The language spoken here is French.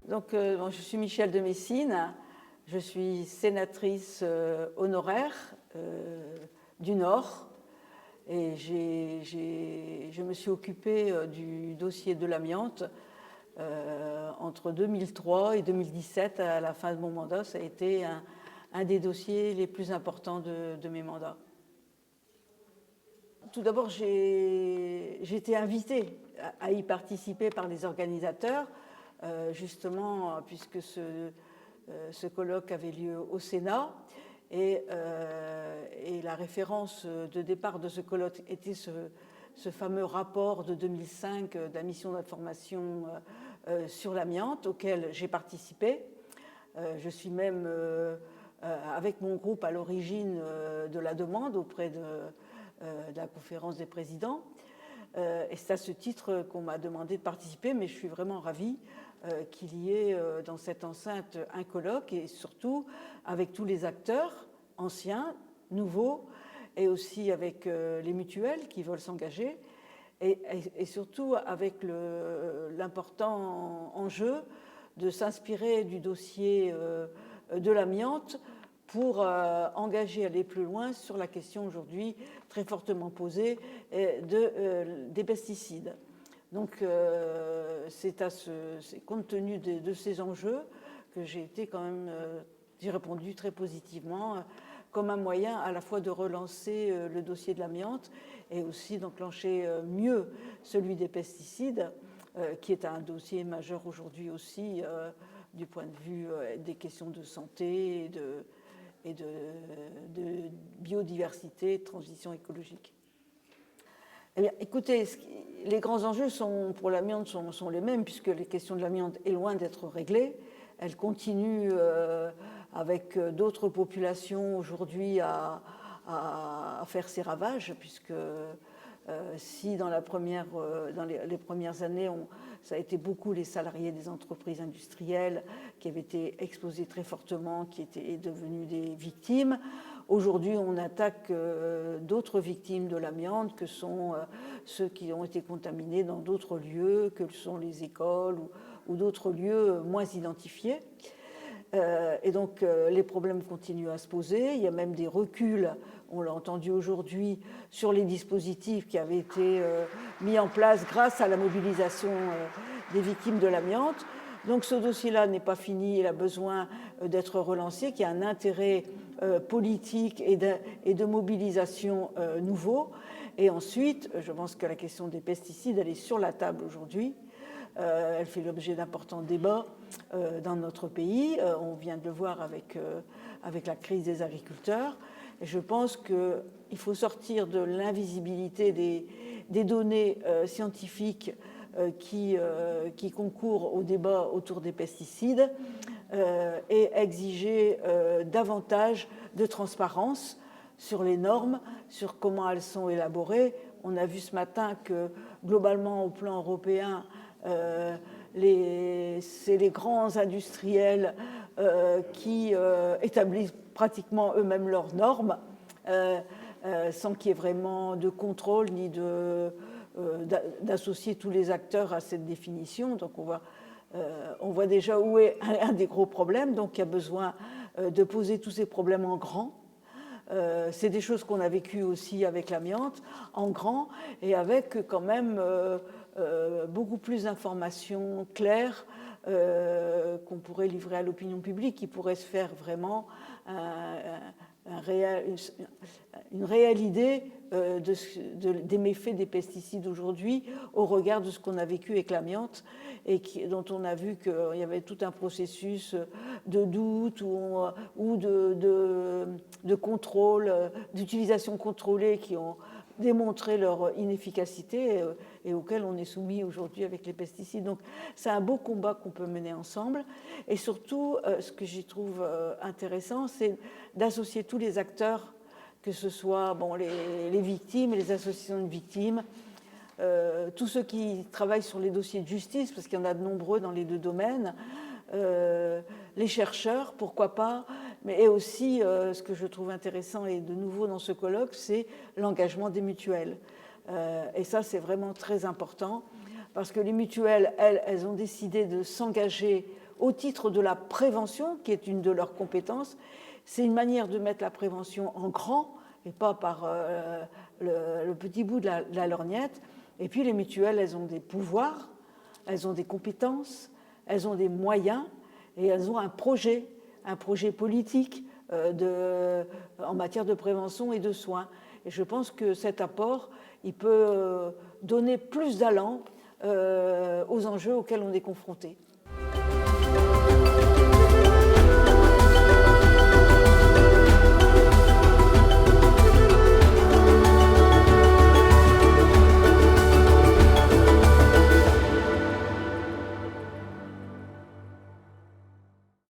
Donc, bon, je suis Michèle de Messine, je suis sénatrice honoraire du Nord et je me suis occupée du dossier de l'amiante entre 2003 et 2017. À la fin de mon mandat, ça a été un des dossiers les plus importants de mes mandats. Tout d'abord, j'ai été invitée à y participer par les organisateurs, justement, puisque ce colloque avait lieu au Sénat. Et la référence de départ de ce colloque était ce fameux rapport de 2005 de la mission d'information sur l'amiante auquel j'ai participé. Je suis même, avec mon groupe, à l'origine de la demande auprès de la conférence des présidents. Et c'est à ce titre qu'on m'a demandé de participer, mais je suis vraiment ravie qu'il y ait dans cette enceinte un colloque et surtout avec tous les acteurs anciens, nouveaux, et aussi avec les mutuelles qui veulent s'engager, et surtout avec l'important enjeu de s'inspirer du dossier de l'amiante pour engager, aller plus loin sur la question aujourd'hui très fortement posée des pesticides. Donc c'est compte tenu de ces enjeux que j'ai été quand même, j'ai répondu très positivement comme un moyen à la fois de relancer le dossier de l'amiante et aussi d'enclencher mieux celui des pesticides, qui est un dossier majeur aujourd'hui aussi du point de vue des questions de santé et de biodiversité, de transition écologique. Eh bien, écoutez, les grands enjeux pour l'amiante sont les mêmes, puisque les questions de l'amiante est loin d'être réglées. Elles continuent avec d'autres populations aujourd'hui à faire ses ravages, puisque si dans les premières années, ça a été beaucoup les salariés des entreprises industrielles qui avaient été exposés très fortement, qui étaient devenus des victimes. Aujourd'hui, on attaque d'autres victimes de l'amiante, que sont ceux qui ont été contaminés dans d'autres lieux, que sont les écoles ou d'autres lieux moins identifiés. Et donc, les problèmes continuent à se poser. Il y a même des reculs, on l'a entendu aujourd'hui, sur les dispositifs qui avaient été mis en place grâce à la mobilisation des victimes de l'amiante. Donc ce dossier-là n'est pas fini, il a besoin d'être relancé, qu'il y a un intérêt politique et de mobilisation nouveau. Et ensuite, je pense que la question des pesticides, elle est sur la table aujourd'hui. Elle fait l'objet d'importants débats dans notre pays. On vient de le voir avec la crise des agriculteurs. Et je pense qu'il faut sortir de l'invisibilité des données scientifiques qui concourent au débat autour des pesticides et exiger davantage de transparence sur les normes, sur comment elles sont élaborées. On a vu ce matin que globalement au plan européen, c'est les grands industriels qui établissent pratiquement eux-mêmes leurs normes sans qu'il y ait vraiment de contrôle ni d'associer tous les acteurs à cette définition. Donc on voit déjà où est un des gros problèmes. Donc il y a besoin de poser tous ces problèmes en grand. C'est des choses qu'on a vécues aussi avec l'amiante en grand et avec quand même beaucoup plus d'informations claires qu'on pourrait livrer à l'opinion publique, qui pourrait se faire vraiment une réelle idée des méfaits des pesticides aujourd'hui au regard de ce qu'on a vécu avec l'amiante et dont on a vu qu'il y avait tout un processus de doute ou de contrôle, d'utilisation contrôlée qui ont démontré leur inefficacité et auxquels on est soumis aujourd'hui avec les pesticides. Donc c'est un beau combat qu'on peut mener ensemble. Et surtout, ce que j'y trouve intéressant, c'est d'associer tous les acteurs, que ce soit les victimes, les associations de victimes, tous ceux qui travaillent sur les dossiers de justice, parce qu'il y en a de nombreux dans les deux domaines, les chercheurs, pourquoi pas, mais aussi, ce que je trouve intéressant et de nouveau dans ce colloque, c'est l'engagement des mutuelles. Et ça, c'est vraiment très important, parce que les mutuelles, elles ont décidé de s'engager au titre de la prévention, qui est une de leurs compétences. C'est une manière de mettre la prévention en grand et pas par le petit bout de la lorgnette. Et puis les mutuelles, elles ont des pouvoirs, elles ont des compétences, elles ont des moyens et elles ont un projet politique en matière de prévention et de soins. Et je pense que cet apport, il peut donner plus d'allant aux enjeux auxquels on est confronté.